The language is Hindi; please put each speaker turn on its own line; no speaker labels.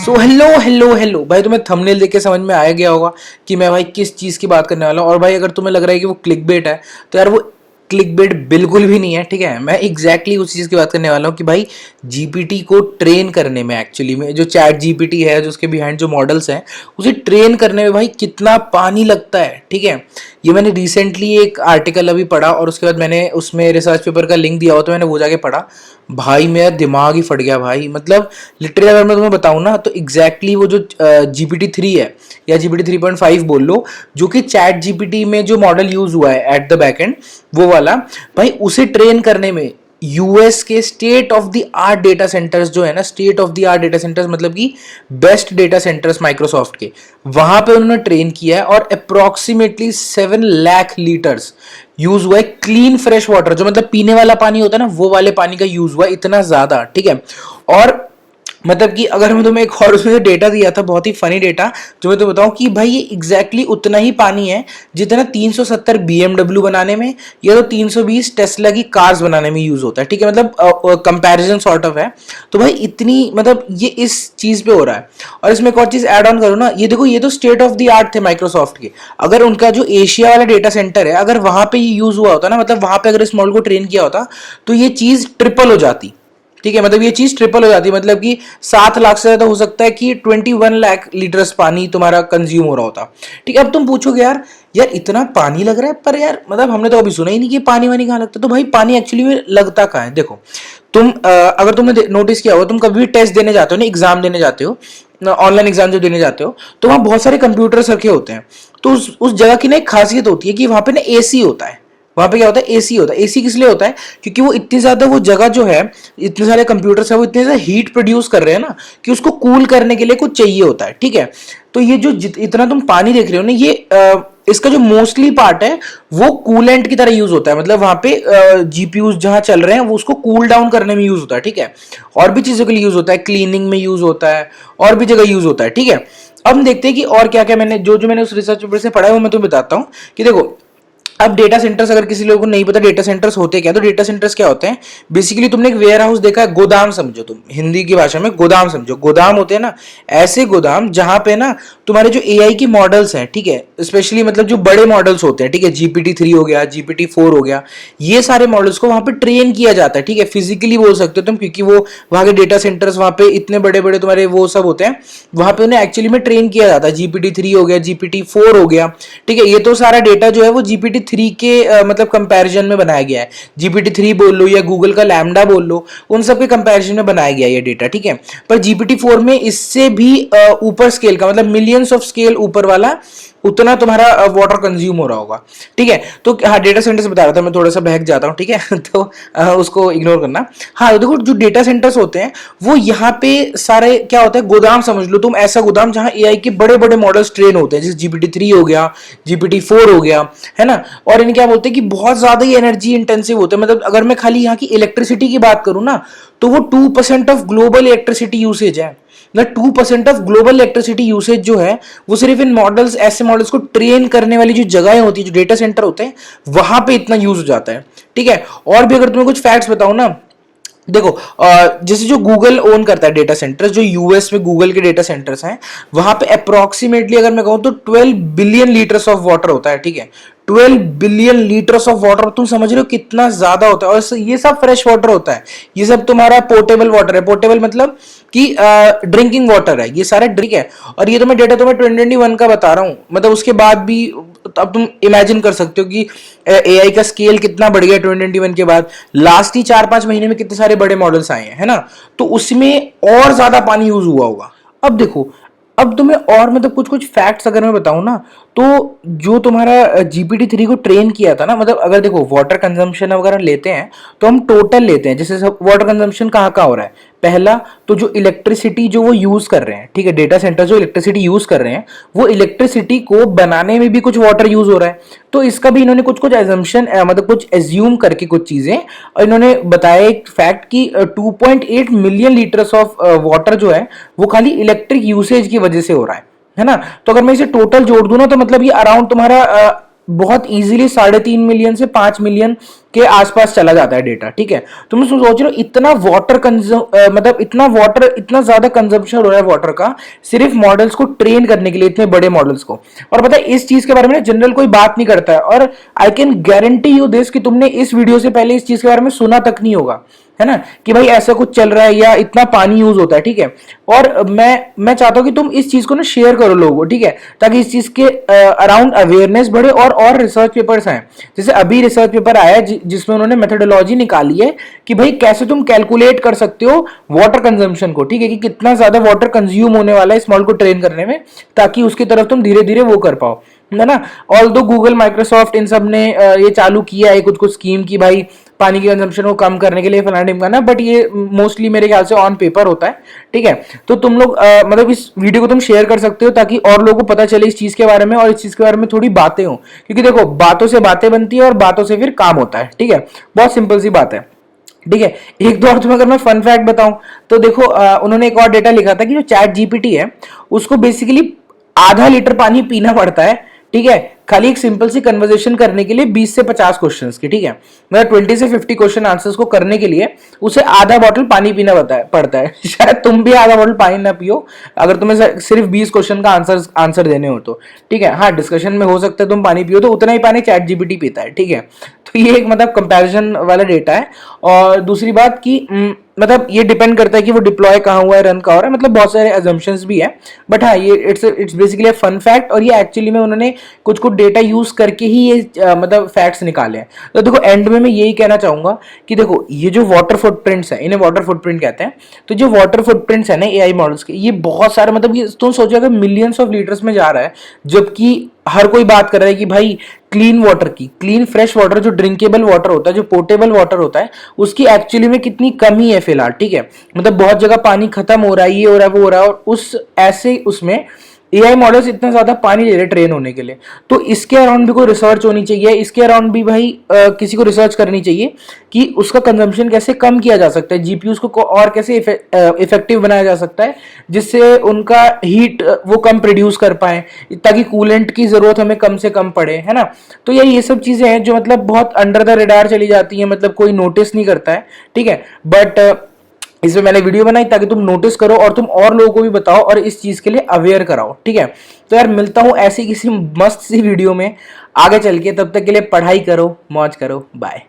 सो हेलो हेलो हेलो भाई, तुम्हें थंबनेल देख के समझ में आ गया होगा कि मैं भाई किस चीज़ की बात करने वाला हूँ। और भाई अगर तुम्हें लग रहा है कि वो क्लिक बेट है तो यार वो क्लिक बेट बिल्कुल भी नहीं है। ठीक है, मैं एग्जैक्टली उस चीज़ की बात करने वाला हूँ कि भाई जीपीटी को ट्रेन करने में, एक्चुअली में जो चैट जीपीटी है, जो उसके बिहाइंड जो मॉडल्स हैं, उसे ट्रेन करने में भाई कितना पानी लगता है। ठीक है, ये मैंने रिसेंटली एक आर्टिकल अभी पढ़ा और उसके बाद मैंने उसमें रिसर्च पेपर का लिंक दिया हुआ तो मैंने वो जाके पढ़ा। भाई मेरा दिमाग ही फट गया भाई। मतलब लिटरली अगर मैं तुम्हें बताऊं ना तो एग्जैक्टली वो जो GPT-3 है या GPT 3.5 बोल लो, जो कि चैट जीपीटी में जो मॉडल यूज हुआ है एट द बैक एंड, वो वाला भाई उसे ट्रेन करने में यूएस के state of the art data centres जो है ना, state of the art data centres मतलब कि बेस्ट डेटा सेंटर्स माइक्रोसॉफ्ट के, वहां पे उन्होंने ट्रेन किया है। और अप्रोक्सीमेटली 7 लाख लीटर्स यूज हुआ है क्लीन फ्रेश वाटर, जो मतलब पीने वाला पानी होता है ना, वो वाले पानी का यूज हुआ है इतना ज्यादा। ठीक है, और मतलब कि अगर मैं तुम्हें एक और उसमें डेटा दिया था, बहुत ही फनी डेटा, जो मैं तुम्हें बताऊं कि भाई ये एग्जैक्टली उतना ही पानी है जितना 370 BMW बनाने में या तो 320 टेस्ला की कार्स बनाने में यूज होता है। ठीक है, मतलब कंपैरिजन सॉर्ट ऑफ है। तो भाई इतनी मतलब ये इस चीज पे हो रहा है। और इसमें एक और चीज ऐड ऑन करूँ ना, ये देखो, ये तो स्टेट ऑफ द आर्ट थे माइक्रोसॉफ्ट के। अगर उनका जो एशिया वाला डेटा सेंटर है, अगर वहां पे ये यूज हुआ होता ना, मतलब वहां पे अगर इस मॉडल को ट्रेन किया होता तो ये चीज ट्रिपल हो जाती। ठीक है, मतलब ये चीज ट्रिपल हो जाती है, मतलब कि 7 लाख से ज्यादा हो सकता है कि 21 लाख लीटर्स पानी तुम्हारा कंज्यूम हो रहा होता। ठीक है, अब तुम पूछोगे यार यार इतना पानी लग रहा है, पर यार मतलब हमने तो अभी सुना ही नहीं कि पानी वानी कहाँ लगता है। तो भाई पानी एक्चुअली में लगता कहाँ है, देखो तुम अगर तुमने नोटिस किया हो, तुम कभी भी टेस्ट देने जाते हो ना, एग्जाम देने जाते हो, ऑनलाइन एग्जाम जो देने जाते हो, तो वहां बहुत सारे कंप्यूटर्स रखे होते हैं। तो उस जगह की ना एक खासियत होती है कि वहां पे ना एसी होता है। वहां पे क्या होता है, एसी होता है। एसी किस लिए होता है, क्योंकि वो इतनी ज्यादा वो जगह जो है, इतने सारे कंप्यूटर्स है, वो इतने ज्यादा हीट प्रोड्यूस कर रहे हैं ना कि उसको कूल करने के लिए कुछ चाहिए होता है। ठीक है, तो ये जो इतना तुम पानी देख रहे हो ना, ये इसका जो मोस्टली पार्ट है वो कूलेंट की तरह यूज होता है। मतलब वहां पे जीपीयूज जहां चल रहे हैं वो उसको कूल डाउन करने में यूज होता है। ठीक है, और भी चीजों के लिए यूज होता है, क्लीनिंग में यूज होता है, और भी जगह यूज होता है। ठीक है, अब हम देखते हैं कि और क्या क्या मैंने जो जो मैंने उस रिसर्च पेपर से पढ़ा है वो मैं तुम्हें बताता हूँ कि देखो, अब डेटा सेंटर्स, अगर किसी लोगों को नहीं पता डेटा सेंटर्स होते क्या, तो डेटा सेंटर्स क्या होते हैं, बेसिकली तुमने एक वेयर हाउस देखा है, गोदाम समझो, तुम हिंदी की भाषा में गोदाम समझो। गोदाम होते हैं ना ऐसे गोदाम जहां पे ना तुम्हारे जो एआई की मॉडल्स हैं, ठीक है, स्पेशली मतलब जो बड़े मॉडल्स होते हैं, ठीक है, GPT-3 हो गया, GPT-4 हो गया, ये सारे मॉडल्स को वहां पे ट्रेन किया जाता है। ठीक है, फिजिकली बोल सकते हो तुम, क्योंकि वो वहां के डेटा सेंटर्स वहां पे इतने बड़े बड़े तुम्हारे वो सब होते हैं, वहां पे उन्हें एक्चुअली में ट्रेन किया जाता है। GPT-3 हो गया, GPT-4 हो गया। ठीक है, ये तो सारा डेटा जो है वो GPT-3 के मतलब कंपैरिजन में बनाया गया है। GPT-3 बोल लो या गूगल का लैम्डा बोल लो, उन सब के कंपैरिजन में बनाया गया है ये डेटा। ठीक है, पर GPT-4 में इससे भी ऊपर स्केल का, मतलब मिलियंस ऑफ स्केल ऊपर वाला उतना तुम्हारा वाटर कंज्यूम हो रहा होगा। ठीक है, तो हाँ, डेटा सेंटर्स बता रहा था मैं, थोड़ा सा बहक जाता हूँ। ठीक है तो उसको इग्नोर करना। हाँ, तो देखो, जो डेटा सेंटर्स होते हैं वो यहाँ पे सारे क्या होता है, गोदाम समझ लो तुम, ऐसा गोदाम जहां एआई के बड़े बड़े मॉडल्स ट्रेन होते हैं, जैसे GPT-3 हो गया, GPT-4 हो गया, है ना। और इन्हें क्या बोलते हैं कि बहुत ज्यादा ही एनर्जी इंटेंसिव होते हैं। मतलब अगर मैं खाली यहाँ की इलेक्ट्रिसिटी की बात करूँ ना, तो वो 2% ऑफ ग्लोबल इलेक्ट्रिसिटी यूसेज है। मतलब 2% ऑफ ग्लोबल इलेक्ट्रिसिटी यूसेज जो है वो सिर्फ इन मॉडल्स, ऐसे मॉडल्स को ट्रेन करने वाली जो जगहें होती है, जो डेटा सेंटर होते हैं, वहां पे इतना यूज हो जाता है। ठीक है, और भी अगर तुम्हें कुछ फैक्ट्स बताऊं ना, देखो जैसे जो गूगल ओन करता है डेटा सेंटर्स, जो यूएस में गूगल के डेटा सेंटर्स हैं, वहां पे अप्रोक्सीमेटली अगर मैं कहूं तो 12 बिलियन लीटर्स ऑफ वाटर होता है। ठीक है, 12 बिलियन लीटर्स ऑफ वाटर, तुम समझ रहे हो कितना ज्यादा होता है। और ये सब फ्रेश वाटर होता है, ये सब तुम्हारा पोर्टेबल वाटर है। पोर्टेबल मतलब कि ड्रिंकिंग वाटर है ये सारा। ड्रिंक है, और ये तो मैं डेटा तुम्हें 2021 का बता रहा हूं, मतलब उसके बाद भी अब तुम इमेजिन कर सकते हो कि एआई का स्केल कितना बढ़ गया 2021 के बाद। लास्ट ही 4-5 महीने में कितने सारे बड़े मॉडल्स आए हैं, है ना। तो उसमें और ज्यादा पानी यूज हुआ होगा। अब देखो, अब तुम्हें और मतलब कुछ कुछ फैक्ट्स अगर मैं बताऊं ना, तो जो तुम्हारा GPT-3 को ट्रेन किया था ना, मतलब अगर देखो वाटर कंजम्पशन वगैरह लेते हैं तो हम टोटल लेते हैं, जैसे सब वाटर कंजम्पशन कहाँ कहाँ हो रहा है। पहला तो जो इलेक्ट्रिसिटी जो वो यूज कर रहे हैं, ठीक है, डेटा सेंटर जो इलेक्ट्रिसिटी यूज कर रहे हैं, वो इलेक्ट्रिसिटी को बनाने में भी कुछ वाटर यूज हो रहा है। तो इसका भी इन्होंने कुछ कुछ एजम्पशन, मतलब कुछ एज्यूम करके कुछ चीजें, और इन्होंने बताया एक फैक्ट कि 2.8 मिलियन लीटर्स ऑफ वाटर जो है वो खाली इलेक्ट्रिक यूसेज की वजह से हो रहा है ना। तो अगर मैं इसे टोटल जोड़ दूं ना, तो मतलब ये अराउंड तुम्हारा बहुत इजीली 3.5 मिलियन से 5 मिलियन के आसपास चला जाता है डेटा, ठीक है। तुम सोच रहे हो इतना वाटर मतलब इतना ज्यादा कंजम्पशन हो रहा है वाटर का सिर्फ मॉडल्स को ट्रेन करने के लिए, इतने बड़े मॉडल्स को। और पता है इस चीज के बारे में जनरल कोई बात नहीं करता है, और I can guarantee you this कि तुमने इस वीडियो से पहले इस चीज के बारे में सुना तक नहीं होगा, है ना, कि भाई ऐसा कुछ चल रहा है या इतना पानी यूज होता है, ठीक है। और मैं चाहता हूं कि तुम इस चीज को ना शेयर करो लोगों को, ठीक है, ताकि इस चीज के अराउंड अवेयरनेस बढ़े और रिसर्च पेपर्स आए। जैसे अभी रिसर्च पेपर आया है जिसमें उन्होंने मेथोडोलॉजी निकाली है कि भाई कैसे तुम कैलकुलेट कर सकते हो वाटर कंजम्पशन को, ठीक है, कि कितना ज्यादा वाटर कंज्यूम होने वाला है इस मॉडल को ट्रेन करने में, ताकि उसकी तरफ तुम धीरे धीरे वो कर पाओ, है ना। ऑल दो गूगल, माइक्रोसॉफ्ट इन सब ने ये चालू किया है कुछ कुछ स्कीम की भाई पानी की कंजम्पशन को कम करने के लिए फलाना ढिमकाना, बट ये मोस्टली मेरे ख्याल से ऑन पेपर होता है, ठीक है। तो तुम लोग मतलब इस वीडियो को तुम शेयर कर सकते हो ताकि और लोगों को पता चले इस चीज के बारे में, और इस चीज के बारे में थोड़ी बातें हो, क्योंकि देखो बातों से बातें बनती है और बातों से फिर काम होता है, ठीक है। बहुत सिंपल सी बात है, ठीक है। एक दो और तुम्हें अगर मैं फन फैक्ट बताऊं तो देखो उन्होंने एक और डेटा लिखा था कि जो चैट जीपीटी है उसको बेसिकली आधा लीटर पानी पीना पड़ता है, ठीक है, खाली एक सिंपल सी कन्वर्सेशन करने के लिए 20 से 50 क्वेश्चंस की, ठीक है, मतलब 20 से 50 क्वेश्चन आंसर्स को करने के लिए उसे आधा बॉटल पानी पीना पड़ता है शायद तुम भी आधा बॉटल पानी ना पियो अगर तुम्हें सिर्फ 20 क्वेश्चन का आंसर देने हो तो, ठीक है। हाँ, डिस्कशन में हो सकता है तुम पानी पियो, तो उतना ही पानी चैट जीपीटी पीता है, ठीक है। तो ये एक मतलब कंपैरिजन वाला डेटा है। और दूसरी बात की मतलब ये डिपेंड करता है कि वो डिप्लॉय कहाँ हुआ है, रन कहाँ हो रहा है, मतलब बहुत सारे अजम्पशंस भी है, बट हाँ ये इट्स बेसिकली फन फैक्ट, और ये एक्चुअली में उन्होंने कुछ कुछ डेटा यूज करके ही ये मतलब फैक्ट्स निकाले हैं। तो देखो एंड में मैं यही कहना चाहूंगा कि देखो ये जो वाटर फुटप्रिंट्स है, इन्हें वाटर फुटप्रिंट कहते हैं, तो जो वाटर फुटप्रिंट्स है ना एआई मॉडल्स के, ये बहुत सारे मतलब ये तुम सोचो अगर मिलियंस ऑफ लीटर्स में जा रहा है, जबकि हर कोई बात कर रहा है कि भाई क्लीन वाटर की, क्लीन फ्रेश वाटर जो ड्रिंकेबल वाटर होता है, जो पोर्टेबल वाटर होता है, उसकी एक्चुअली में कितनी कमी है फिलहाल, ठीक है। मतलब बहुत जगह पानी खत्म हो रहा है, ये हो रहा है, वो हो रहा है, और उस ऐसे उसमें एआई मॉडल्स इतना ज्यादा पानी ले रहे ट्रेन होने के लिए। तो इसके अराउंड भी कोई रिसर्च होनी चाहिए, इसके अराउंड भी भाई किसी को रिसर्च करनी चाहिए कि उसका कंजम्पशन कैसे कम किया जा सकता है, जीपीयूज को और कैसे इफेक्टिव बनाया जा सकता है, जिससे उनका हीट वो कम प्रोड्यूस कर पाए, ताकि कूलेंट की जरूरत हमें कम से कम पड़े, है ना। तो ये सब चीजें हैं जो मतलब बहुत अंडर द रेडार चली जाती हैं, मतलब कोई नोटिस नहीं करता है, ठीक है। बट इसमें मैंने वीडियो बनाई ताकि तुम नोटिस करो और तुम और लोगों को भी बताओ और इस चीज के लिए अवेयर कराओ, ठीक है। तो यार मिलता हूं ऐसी किसी मस्त सी वीडियो में आगे चल के, तब तक के लिए पढ़ाई करो, मौज करो, बाय।